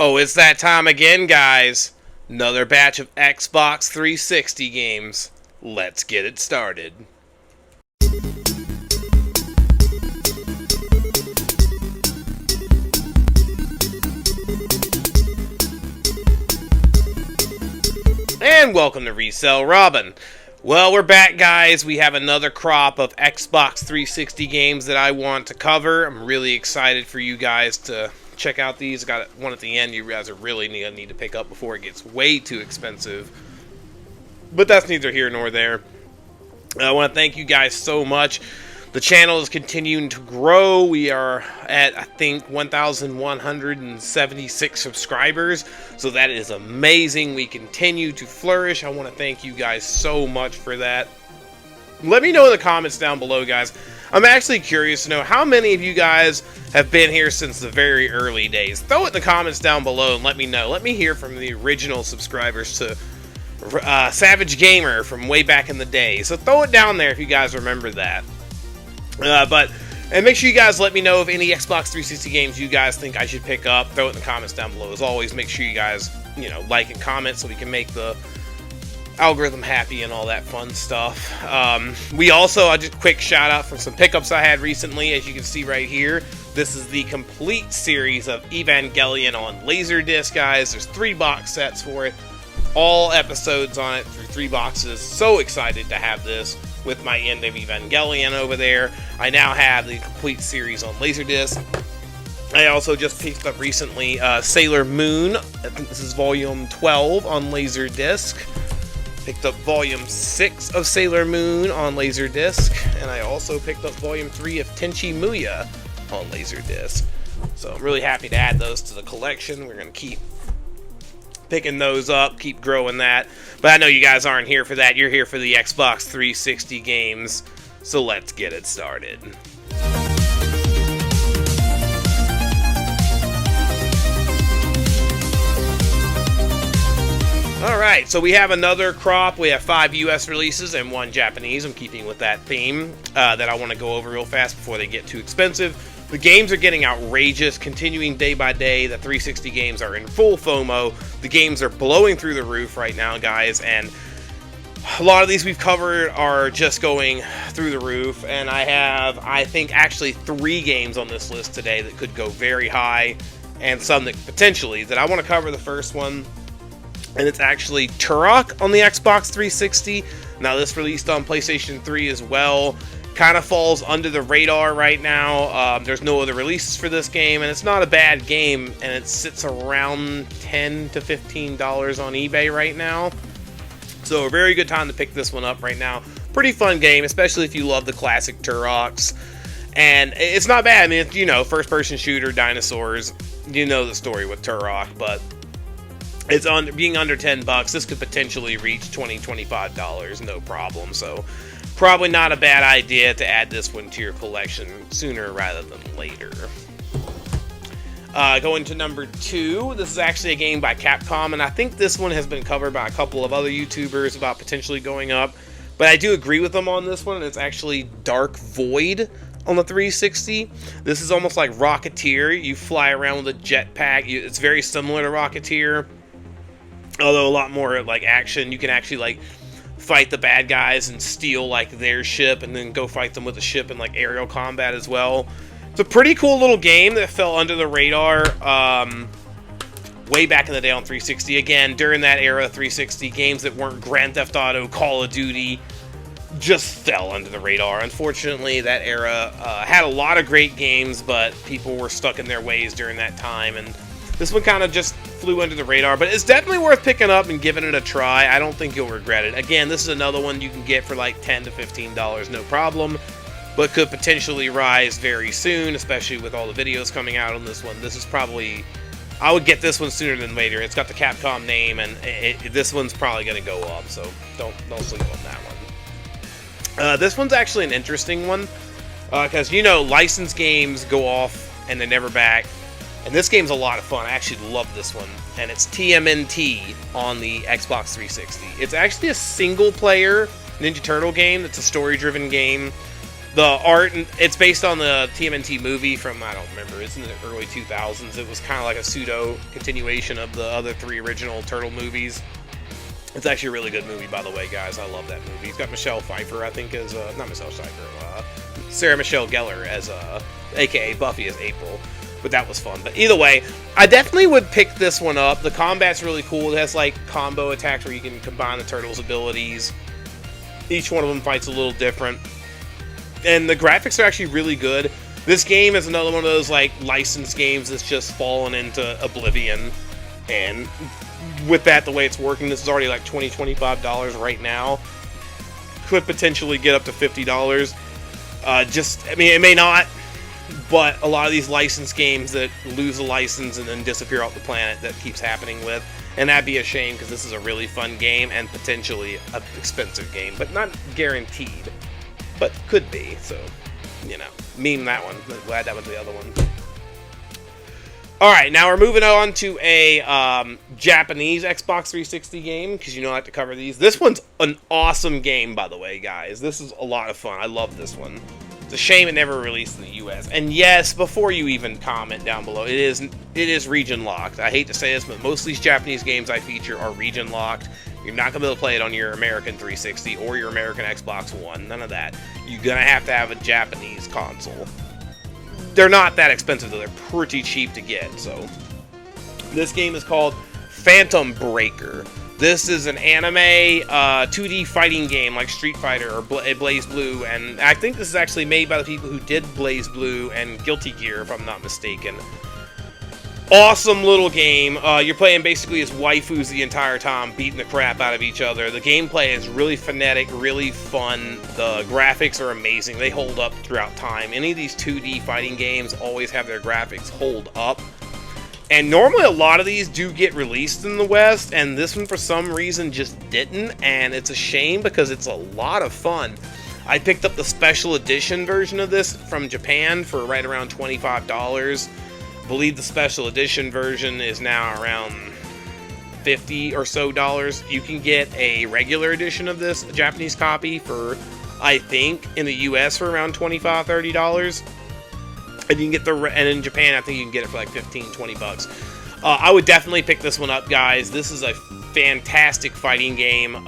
Oh, it's that time again, guys. Another batch of Xbox 360 games. Let's get it started. And welcome to Resell Robin. Well, we're back, guys. We have another crop of Xbox 360 games that I want to cover. I'm really excited for you guys to check out these. I got one at the end you guys are really need to pick up before it gets way too expensive. But that's neither here nor there. I want to thank you guys so much. The channel is continuing to grow. We are at, I think, 1,176 subscribers. So that is amazing. We continue to flourish. I want to thank you guys so much for that. Let me know in the comments down below, guys. I'm actually curious to know how many of you guys have been here since the very early days. Throw it in the comments down below and let me know. Let me hear from the original subscribers to Savage Gamer from way back in the day. So throw it down there if you guys remember that. And make sure you guys let me know of any Xbox 360 games you guys think I should pick up. Throw it in the comments down below. As always, make sure you guys, like and comment so we can make the algorithm happy and all that fun stuff. We also, just a quick shout out for some pickups I had recently. As you can see right here, this is the complete series of Evangelion on Laserdisc, guys. There's 3 box sets for it. All episodes on it through 3 boxes. So excited to have this with my end of Evangelion over there. I now have the complete series on Laserdisc. I also just picked up recently Sailor Moon. I think this is volume 12 on Laserdisc. Picked up volume 6 of Sailor Moon on Laserdisc. And I also picked up volume 3 of Tenchi Muya on Laserdisc. So I'm really happy to add those to the collection. We're going to keep picking those up, keep growing that. But I know you guys aren't here for that. You're here for the Xbox 360 games. So let's get it started. Alright, so we have another crop. We have 5 US releases and 1 Japanese. I'm keeping with that theme that I want to go over real fast before they get too expensive. The games are getting outrageous, continuing day by day. The 360 games are in full FOMO. The games are blowing through the roof right now, guys, and a lot of these we've covered are just going through the roof, and I have, I think, actually 3 games on this list today that could go very high, and some that potentially, that I want to cover. The first one, and it's actually Turok on the Xbox 360. Now, this released on PlayStation 3 as well. Kind of falls under the radar right now. There's no other releases for this game, and it's not a bad game, and it sits around $10 to $15 on eBay right now. So a very good time to pick this one up right now. Pretty fun game, especially if you love the classic Turoks. And it's not bad. I mean, it's, first-person shooter, dinosaurs. You know the story with Turok, but it's being under $10. This could potentially reach $20, $25, no problem. So probably not a bad idea to add this one to your collection sooner rather than later. Going to number 2, this is actually a game by Capcom, and I think this one has been covered by a couple of other YouTubers about potentially going up, but I do agree with them on this one, and it's actually Dark Void on the 360. This is almost like Rocketeer. You fly around with a jetpack. It's very similar to Rocketeer, although a lot more like action. You can actually fight the bad guys and steal their ship and then go fight them with a ship in aerial combat as well. It's a pretty cool little game that fell under the radar way back in the day on 360. Again, during that era of 360, games that weren't Grand Theft Auto, Call of Duty just fell under the radar. Unfortunately, that era had a lot of great games, but people were stuck in their ways during that time, and this one kind of just flew under the radar, but it's definitely worth picking up and giving it a try. I don't think you'll regret it. Again, this is another one you can get for $10 to $15, no problem, but could potentially rise very soon, especially with all the videos coming out on this one. This is probably, I would get this one sooner than later. It's got the Capcom name, and this one's probably going to go up, so don't sleep on that one. This one's actually an interesting one, because, licensed games go off and they're never back. And this game's a lot of fun. I actually love this one. And it's TMNT on the Xbox 360. It's actually a single-player Ninja Turtle game. It's a story-driven game. The art, it's based on the TMNT movie from, I don't remember, it's in the early 2000s. It was kind of like a pseudo continuation of the other 3 original Turtle movies. It's actually a really good movie, by the way, guys. I love that movie. It's got Michelle Pfeiffer, I think, as, not Michelle Pfeiffer, Sarah Michelle Gellar as, aka Buffy as April. But that was fun. But either way, I definitely would pick this one up. The combat's really cool. It has, like, combo attacks where you can combine the Turtles' abilities. Each one of them fights a little different. And the graphics are actually really good. This game is another one of those, like, licensed games that's just fallen into oblivion. And with that, the way it's working, this is already like $20, $25 right now. Could potentially get up to $50. I mean, it may not, but a lot of these licensed games that lose a license and then disappear off the planet, that keeps happening with. And that'd be a shame, because this is a really fun game and potentially an expensive game, but not guaranteed. But could be, so, you know, meme that one. Glad that was the other one. Alright, now we're moving on to a Japanese Xbox 360 game, because you know I like to cover these. This one's an awesome game, by the way, guys. This is a lot of fun. I love this one. It's a shame it never released in the US. And yes, before you even comment down below, it is region locked. I hate to say this, but most of these Japanese games I feature are region locked. You're not going to be able to play it on your American 360 or your American Xbox One. None of that. You're going to have a Japanese console. They're not that expensive, though. They're pretty cheap to get. So, this game is called Phantom Breaker. This is an anime 2D fighting game like Street Fighter or Blaze Blue. And I think this is actually made by the people who did Blaze Blue and Guilty Gear, if I'm not mistaken. Awesome little game. You're playing basically as waifus the entire time, beating the crap out of each other. The gameplay is really frenetic, really fun. The graphics are amazing. They hold up throughout time. Any of these 2D fighting games always have their graphics hold up. And normally a lot of these do get released in the West, and this one for some reason just didn't, and it's a shame because it's a lot of fun. I picked up the special edition version of this from Japan for right around $25. I believe the special edition version is now around $50 or so. You can get a regular edition of this, a Japanese copy, for, I think, in the US for around $25, $30. And you can get and in Japan, I think you can get it for like 15, 20 bucks. I would definitely pick this one up, guys. This is a fantastic fighting game.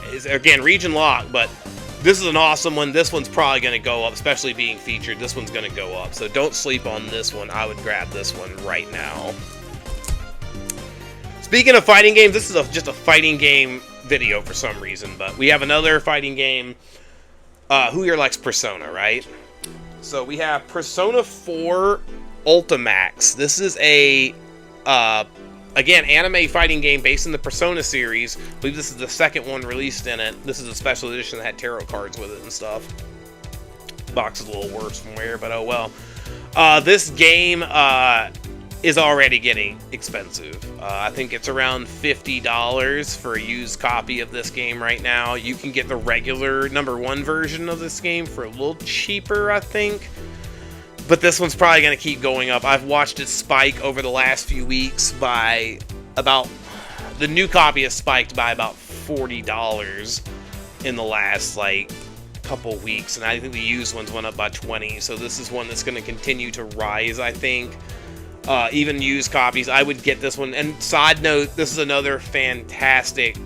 It's, again, region locked, but this is an awesome one. This one's probably going to go up, especially being featured. This one's going to go up. So don't sleep on this one. I would grab this one right now. Speaking of fighting games, this is just a fighting game video for some reason. But we have another fighting game. Who here likes Persona, right? So we have Persona 4 Ultimax. This is a, again, anime fighting game based in the Persona series. I believe this is the second one released in it. This is a special edition that had tarot cards with it and stuff. Box is a little worse from where, but oh well. This game is already getting expensive. I think it's around $50 for a used copy of this game right now. You can get the regular #1 version of this game for a little cheaper, I think. But this one's probably going to keep going up. I've watched it spike over the last few weeks by about... The new copy has spiked by about $40 in the last, like, couple weeks. And I think the used ones went up by 20. So this is one that's going to continue to rise, I think. Even used copies, I would get this one. And side note, this is another fantastic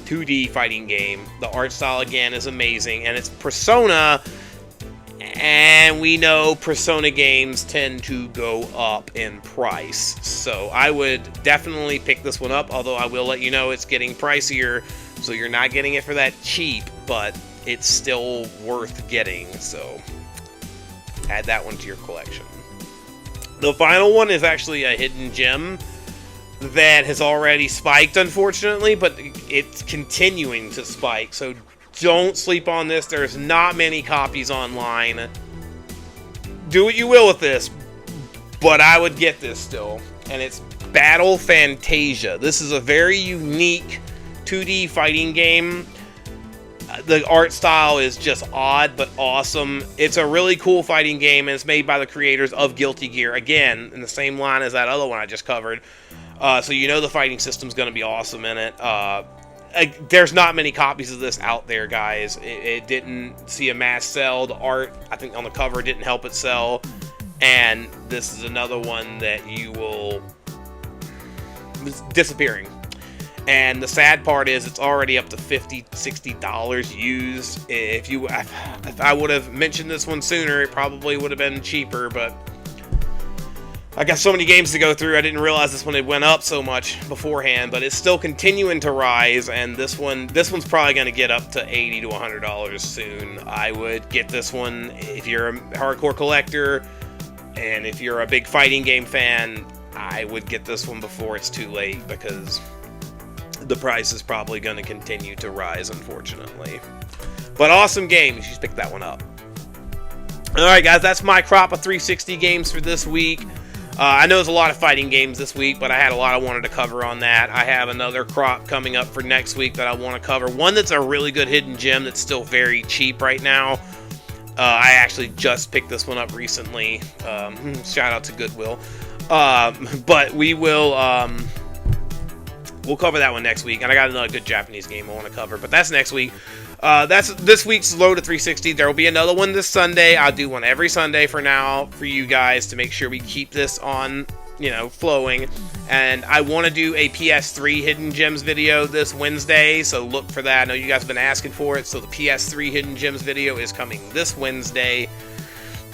2D fighting game. The art style, again, is amazing. And it's Persona... And we know Persona games tend to go up in price. So I would definitely pick this one up, although I will let you know it's getting pricier. So you're not getting it for that cheap, but it's still worth getting. So add that one to your collection. The final one is actually a hidden gem that has already spiked, unfortunately, but it's continuing to spike. So don't sleep on this. There's not many copies online. Do what you will with this, but I would get this still. And it's Battle Fantasia. This is a very unique 2D fighting game. The art style is just odd but awesome. It's a really cool fighting game, and it's made by the creators of Guilty Gear. Again, in the same line as that other one I just covered. So you know the fighting system's going to be awesome in it. there's not many copies of this out there, guys. It didn't see a mass sell. The art, I think, on the cover didn't help it sell. And this is another one that you will... It's disappearing. And the sad part is it's already up to $50, $60 used. If I would have mentioned this one sooner, it probably would have been cheaper, but I got so many games to go through, I didn't realize this one had went up so much beforehand, but it's still continuing to rise, and this one's probably going to get up to $80 to $100 soon. I would get this one if you're a hardcore collector, and if you're a big fighting game fan, I would get this one before it's too late, because the price is probably going to continue to rise, unfortunately. But awesome game, you should pick that one up. Alright guys, that's my crop of 360 games for this week. I know there's a lot of fighting games this week, but I had a lot I wanted to cover on that. I have another crop coming up for next week that I want to cover. One that's a really good hidden gem that's still very cheap right now. I actually just picked this one up recently. Shout out to Goodwill. But we will... we'll cover that one next week. And I got another good Japanese game I want to cover, but that's next week. That's this week's Load to 360. There will be another one this Sunday. I'll do one every Sunday for now for you guys to make sure we keep this on, flowing. And I want to do a PS3 Hidden Gems video this Wednesday, so look for that. I know you guys have been asking for it, so the PS3 Hidden Gems video is coming this Wednesday.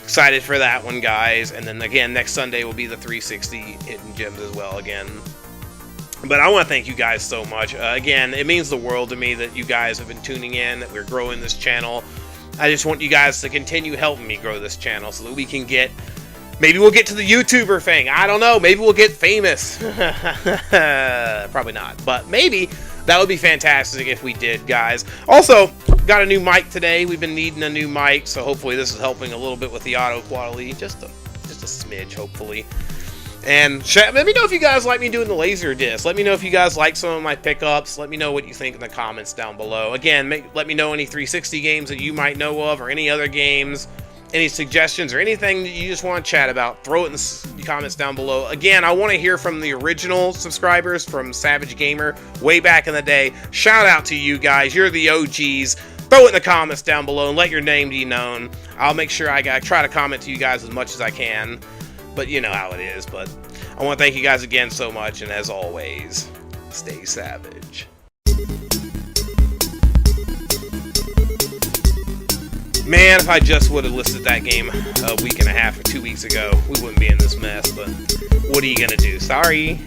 Excited for that one, guys. And then again, next Sunday will be the 360 Hidden Gems as well again. But I want to thank you guys so much. Again, it means the world to me that you guys have been tuning in, that we're growing this channel. I just want you guys to continue helping me grow this channel so that we can get... Maybe we'll get to the YouTuber thing. I don't know. Maybe we'll get famous. Probably not. But maybe that would be fantastic if we did, guys. Also, got a new mic today. We've been needing a new mic, so hopefully this is helping a little bit with the audio quality. Just a smidge, hopefully. And let me know if you guys like me doing the laser disc. Let me know if you guys like some of my pickups. Let me know what you think in the comments down below. Again, let me know any 360 games that you might know of, or any other games, any suggestions, or anything that you just want to chat about. Throw it in the comments down below. Again, I want to hear from the original subscribers from Savage Gamer way back in the day. Shout out to you guys. You're the OGs. Throw it in the comments down below and let your name be known. I'll make sure I try to comment to you guys as much as I can. But you know how it is. But I want to thank you guys again so much, and as always, stay savage. Man, if I just would have listed that game a week and a half or 2 weeks ago, we wouldn't be in this mess, but what are you gonna do? Sorry.